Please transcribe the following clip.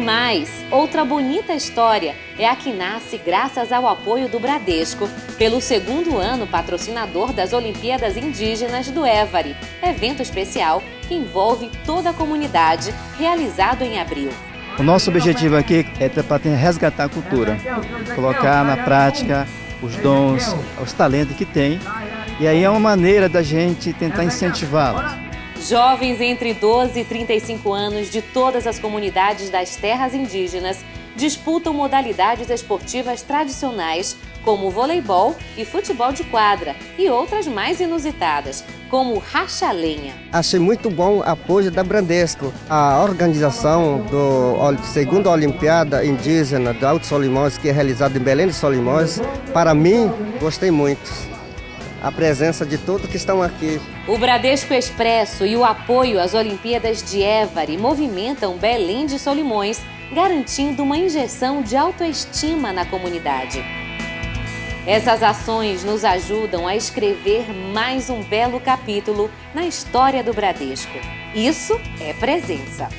mais, outra bonita história é a que nasce graças ao apoio do Bradesco, pelo segundo ano patrocinador das Olimpíadas Indígenas do Évari, evento especial que envolve toda a comunidade, realizado em abril. O nosso objetivo aqui é para resgatar a cultura, colocar na prática os dons, os talentos que tem, e aí é uma maneira da gente tentar incentivá-los. Jovens entre 12 e 35 anos de todas as comunidades das terras indígenas disputam modalidades esportivas tradicionais como voleibol e futebol de quadra e outras mais inusitadas, como racha-lenha. Achei muito bom o apoio da Bradesco. A organização do segunda Olimpíada Indígena do Alto Solimões, que é realizada em Belém de Solimões, para mim, gostei muito. A presença de todos que estão aqui. O Bradesco Expresso e o apoio às Olimpíadas de Évari movimentam Belém de Solimões, garantindo uma injeção de autoestima na comunidade. Essas ações nos ajudam a escrever mais um belo capítulo na história do Bradesco. Isso é presença.